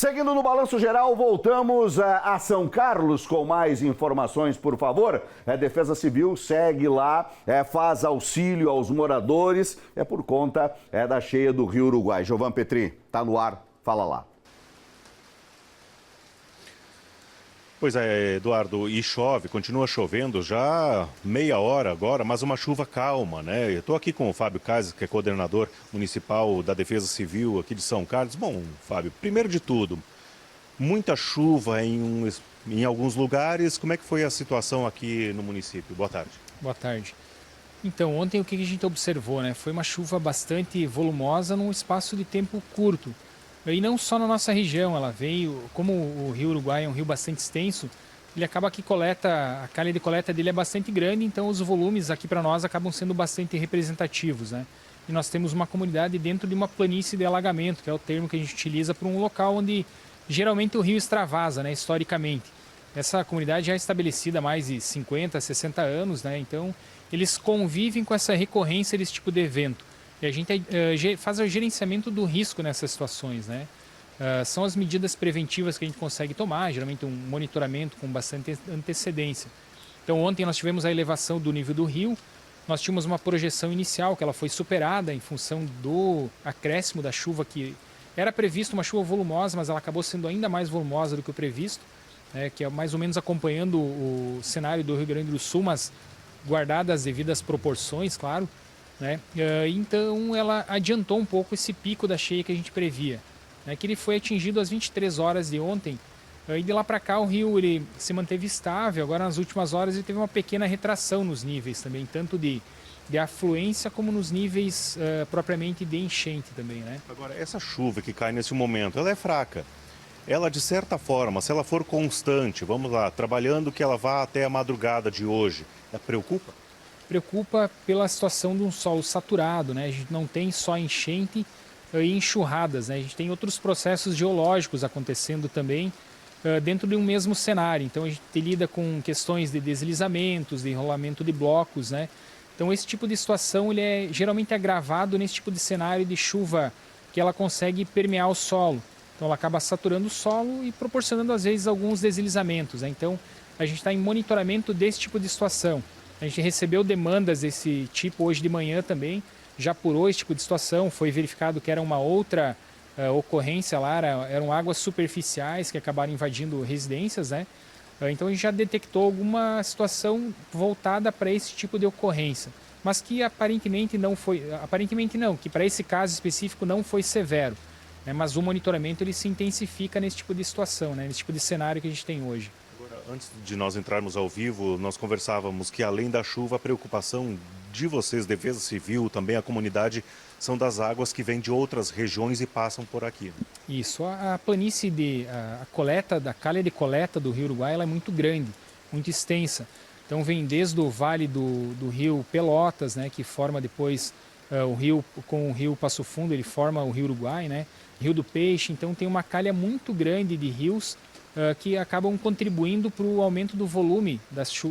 Seguindo no Balanço Geral, voltamos a São Carlos com mais informações, por favor. A Defesa Civil segue lá, faz auxílio aos moradores, por conta da cheia do Rio Uruguai. Jovan Petri, está no ar, fala lá. Pois é, Eduardo, e chove, continua chovendo já meia hora agora, mas uma chuva calma, né? Eu estou aqui com o Fábio Casas, que é coordenador municipal da Defesa Civil aqui de São Carlos. Bom, Fábio, primeiro de tudo, muita chuva em alguns lugares. Como é que foi a situação aqui no município? Boa tarde. Boa tarde. Então, ontem o que a gente observou, né? Foi uma chuva bastante volumosa num espaço de tempo curto. E não só na nossa região, ela veio, como o Rio Uruguai é um rio bastante extenso, ele acaba que a calha de coleta dele é bastante grande, então os volumes aqui para nós acabam sendo bastante representativos, né? E nós temos uma comunidade dentro de uma planície de alagamento, que é o termo que a gente utiliza para um local onde geralmente o rio extravasa, né, historicamente. Essa comunidade já é estabelecida há mais de 50, 60 anos, né? Então eles convivem com essa recorrência desse tipo de evento. E a gente faz o gerenciamento do risco nessas situações, né? São as medidas preventivas que a gente consegue tomar, geralmente um monitoramento com bastante antecedência. Então ontem nós tivemos a elevação do nível do rio, nós tínhamos uma projeção inicial que ela foi superada em função do acréscimo da chuva, que era previsto uma chuva volumosa, mas ela acabou sendo ainda mais volumosa do que o previsto, né? Que é mais ou menos acompanhando o cenário do Rio Grande do Sul, mas guardadas as devidas proporções, claro. Né? Então ela adiantou um pouco esse pico da cheia que a gente previa, né? Que ele foi atingido às 23 horas de ontem, e de lá para cá o rio ele se manteve estável. Agora nas últimas horas ele teve uma pequena retração nos níveis também, tanto de afluência como nos níveis propriamente de enchente também, né? Agora, essa chuva que cai nesse momento, ela é fraca. Ela, de certa forma, se ela for constante, vamos lá, trabalhando que ela vá até a madrugada de hoje, ela preocupa? Preocupa pela situação de um solo saturado, né? A gente não tem só enchente e enxurradas, né? A gente tem outros processos geológicos acontecendo também dentro de um mesmo cenário. Então a gente lida com questões de deslizamentos, de enrolamento de blocos, né? Então esse tipo de situação ele é geralmente agravado nesse tipo de cenário de chuva que ela consegue permear o solo. Então ela acaba saturando o solo e proporcionando às vezes alguns deslizamentos, né? Então a gente está em monitoramento desse tipo de situação. A gente recebeu demandas desse tipo hoje de manhã também, já apurou esse tipo de situação, foi verificado que era uma outra ocorrência lá, eram águas superficiais que acabaram invadindo residências, né? Então a gente já detectou alguma situação voltada para esse tipo de ocorrência, mas que aparentemente não, que para esse caso específico não foi severo, né? Mas o monitoramento ele se intensifica nesse tipo de situação, né? Nesse tipo de cenário que a gente tem hoje. Antes de nós entrarmos ao vivo, nós conversávamos que além da chuva, a preocupação de vocês, Defesa Civil, também a comunidade, são das águas que vêm de outras regiões e passam por aqui. Isso, a planície a coleta, da calha de coleta do Rio Uruguai, ela é muito grande, muito extensa. Então vem desde o vale do rio Pelotas, né, que forma depois o rio, com o rio Passo Fundo, ele forma o Rio Uruguai, né, Rio do Peixe. Então tem uma calha muito grande de rios que acabam contribuindo para o aumento do volume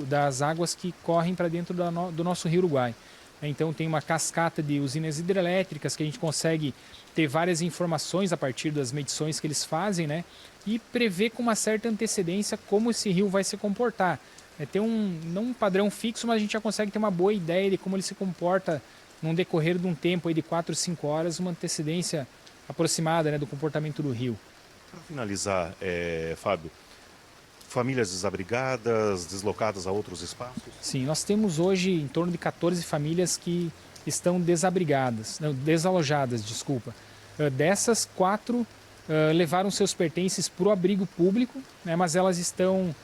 das águas que correm para dentro do nosso Rio Uruguai. Então tem uma cascata de usinas hidrelétricas que a gente consegue ter várias informações a partir das medições que eles fazem, né? E prever com uma certa antecedência como esse rio vai se comportar. Ter não um padrão fixo, mas a gente já consegue ter uma boa ideia de como ele se comporta num decorrer de um tempo aí de 4, 5 horas, uma antecedência aproximada, né, do comportamento do rio. Para finalizar, Fábio, famílias desabrigadas, deslocadas a outros espaços? Sim, nós temos hoje em torno de 14 famílias que estão desalojadas, desculpa. Dessas, 4 levaram seus pertences para o abrigo público, né, mas elas estão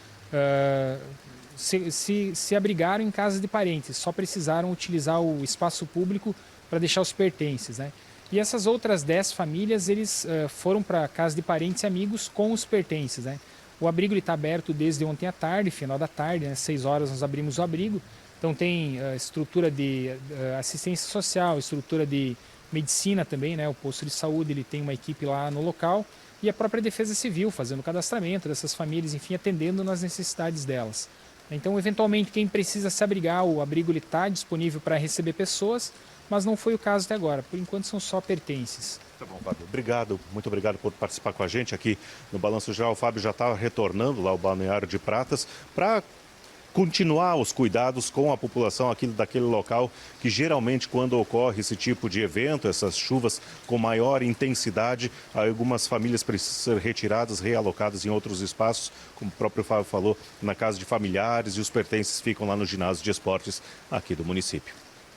se abrigaram em casas de parentes, só precisaram utilizar o espaço público para deixar os pertences, né? E essas outras 10 famílias, eles foram para casa de parentes e amigos com os pertences, né? O abrigo está aberto desde ontem à tarde, final da tarde, né? 6 horas nós abrimos o abrigo. Então tem estrutura de assistência social, estrutura de medicina também, né? O posto de saúde ele tem uma equipe lá no local e a própria Defesa Civil fazendo o cadastramento dessas famílias, enfim, atendendo nas necessidades delas. Então, eventualmente, quem precisa se abrigar, o abrigo está disponível para receber pessoas, mas não foi o caso até agora. Por enquanto são só pertences. Tá bom, Fábio. Obrigado, muito obrigado por participar com a gente aqui no Balanço Geral. O Fábio já está retornando lá ao Balneário de Pratas para continuar os cuidados com a população aqui daquele local que geralmente quando ocorre esse tipo de evento, essas chuvas com maior intensidade, algumas famílias precisam ser retiradas, realocadas em outros espaços, como o próprio Fábio falou, na casa de familiares, e os pertences ficam lá no ginásio de esportes aqui do município.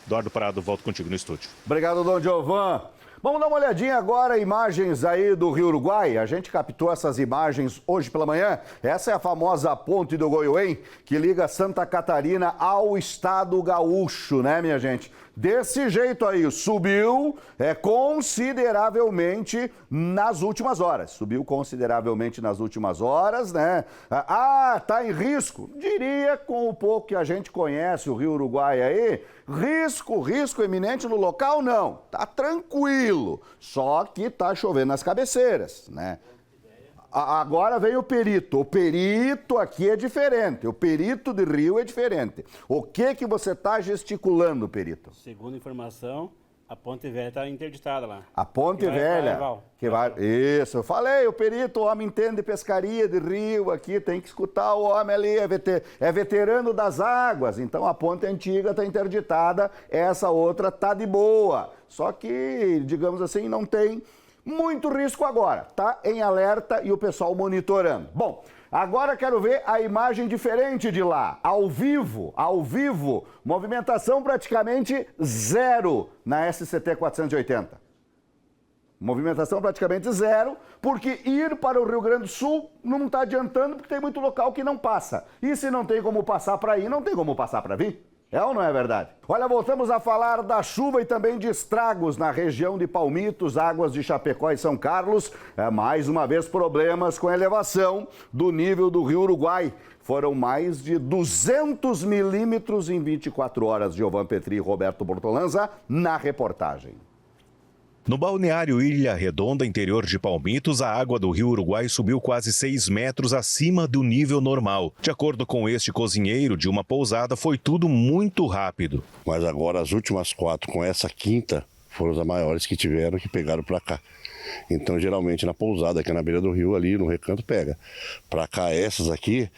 Eduardo Prado, volto contigo no estúdio. Obrigado, Dom Giovan. Vamos dar uma olhadinha agora, imagens aí do Rio Uruguai. A gente captou essas imagens hoje pela manhã. Essa é a famosa ponte do Goiuém, que liga Santa Catarina ao estado gaúcho, né, minha gente? Desse jeito aí, subiu consideravelmente nas últimas horas. Subiu consideravelmente nas últimas horas, né? Tá em risco? Diria, com o pouco que a gente conhece o Rio Uruguai aí, risco iminente no local, não. Tá tranquilo, só que tá chovendo nas cabeceiras, né? Agora vem o perito. O perito aqui é diferente. O perito de Rio é diferente. O que você está gesticulando, perito? Segundo informação, a Ponte Velha está interditada lá. A Ponte Velha? Isso, eu falei, o perito, o homem entende de pescaria de rio aqui, tem que escutar o homem ali, é veterano das águas. Então a ponte antiga está interditada, essa outra está de boa. Só que, digamos assim, não tem muito risco agora, tá em alerta e o pessoal monitorando. Bom, agora quero ver a imagem diferente de lá, ao vivo, movimentação praticamente zero na SCT 480. Movimentação praticamente zero, porque ir para o Rio Grande do Sul não está adiantando, porque tem muito local que não passa. E se não tem como passar para ir, não tem como passar para vir. É ou não é verdade? Olha, voltamos a falar da chuva e também de estragos na região de Palmitos, Águas de Chapecó e São Carlos. Mais uma vez, problemas com a elevação do nível do Rio Uruguai. Foram mais de 200 milímetros em 24 horas. Giovan Petri e Roberto Bortolanza na reportagem. No balneário Ilha Redonda, interior de Palmitos, a água do Rio Uruguai subiu quase 6 metros acima do nível normal. De acordo com este cozinheiro de uma pousada, foi tudo muito rápido. Mas agora as últimas 4, com essa quinta, foram as maiores que tiveram, que pegaram para cá. Então, geralmente na pousada, aqui na beira do rio, ali no recanto, pega. Para cá, essas aqui,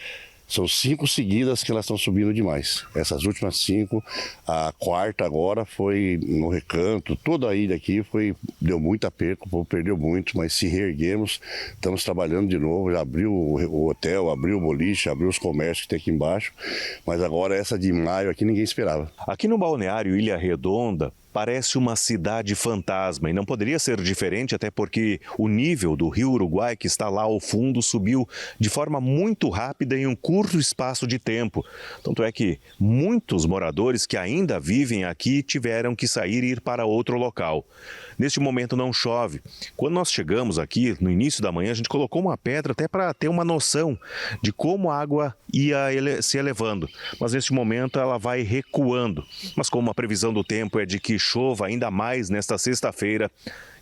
são 5 seguidas que elas estão subindo demais. Essas últimas 5, a quarta agora foi no recanto, toda a ilha aqui deu muito aperto, o povo perdeu muito, mas se reerguemos, estamos trabalhando de novo, já abriu o hotel, abriu o boliche, abriu os comércios que tem aqui embaixo, mas agora essa de maio aqui ninguém esperava. Aqui no balneário Ilha Redonda, parece uma cidade fantasma e não poderia ser diferente, até porque o nível do Rio Uruguai, que está lá ao fundo, subiu de forma muito rápida em um curto espaço de tempo. Tanto é que muitos moradores que ainda vivem aqui tiveram que sair e ir para outro local. Neste momento não chove. Quando nós chegamos aqui, no início da manhã, a gente colocou uma pedra até para ter uma noção de como a água ia se elevando. Mas neste momento ela vai recuando. Mas como a previsão do tempo é de que chova ainda mais nesta sexta-feira,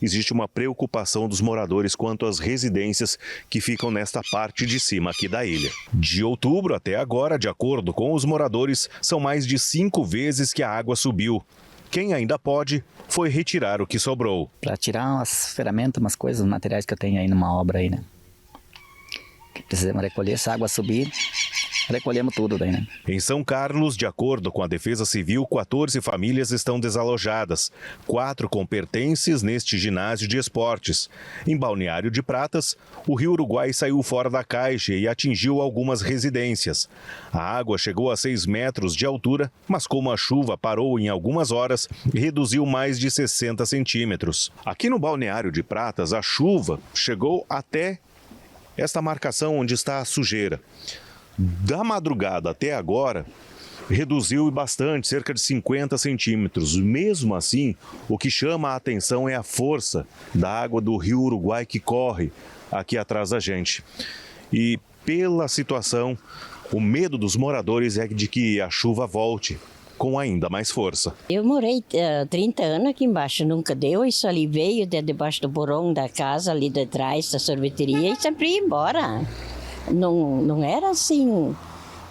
existe uma preocupação dos moradores quanto às residências que ficam nesta parte de cima aqui da ilha. De outubro até agora, de acordo com os moradores, são mais de 5 vezes que a água subiu. Quem ainda pode foi retirar o que sobrou. Para tirar umas ferramentas, umas coisas, materiais que eu tenho aí numa obra aí, né? Que precisamos recolher, se a água subir, recolhemos tudo daí, né? Em São Carlos, de acordo com a Defesa Civil, 14 famílias estão desalojadas, 4 com pertences neste ginásio de esportes. Em Balneário de Pratas, o Rio Uruguai saiu fora da caixa e atingiu algumas residências. A água chegou a 6 metros de altura, mas como a chuva parou em algumas horas, reduziu mais de 60 centímetros. Aqui no Balneário de Pratas, a chuva chegou até esta marcação onde está a sujeira. Da madrugada até agora, reduziu bastante, cerca de 50 centímetros. Mesmo assim, o que chama a atenção é a força da água do Rio Uruguai que corre aqui atrás da gente. E pela situação, o medo dos moradores é de que a chuva volte com ainda mais força. Eu morei 30 anos aqui embaixo, nunca deu, isso ali veio de debaixo do porão da casa, ali de trás da sorveteria, e sempre ia embora. Não era assim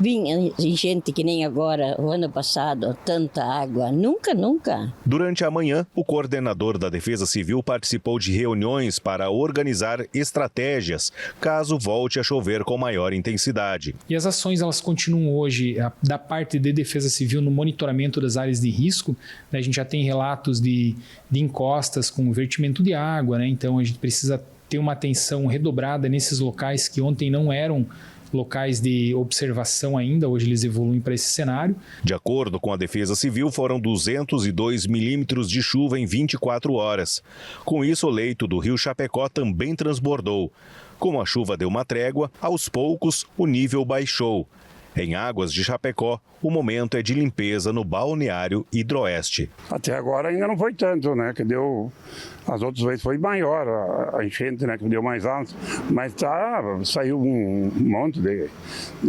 vinha gente que nem agora, o ano passado, tanta água. Nunca, nunca. Durante a manhã, o coordenador da Defesa Civil participou de reuniões para organizar estratégias caso volte a chover com maior intensidade. E as ações elas continuam hoje da parte de Defesa Civil no monitoramento das áreas de risco. Né? A gente já tem relatos de encostas com vertimento de água, né? Então a gente precisa ter uma atenção redobrada nesses locais que ontem não eram locais de observação ainda, hoje eles evoluem para esse cenário. De acordo com a Defesa Civil, foram 202 milímetros de chuva em 24 horas. Com isso, o leito do rio Chapecó também transbordou. Como a chuva deu uma trégua, aos poucos o nível baixou. Em Águas de Chapecó, o momento é de limpeza no balneário Hidroeste. Até agora ainda não foi tanto, né? Que deu, as outras vezes foi maior a enchente, né? Que deu mais alto. Mas saiu um monte de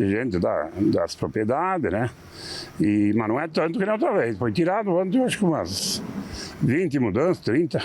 gente das propriedades, né? Mas não é tanto que na outra vez. Foi tirado ontem, acho que umas 20 mudanças, 30.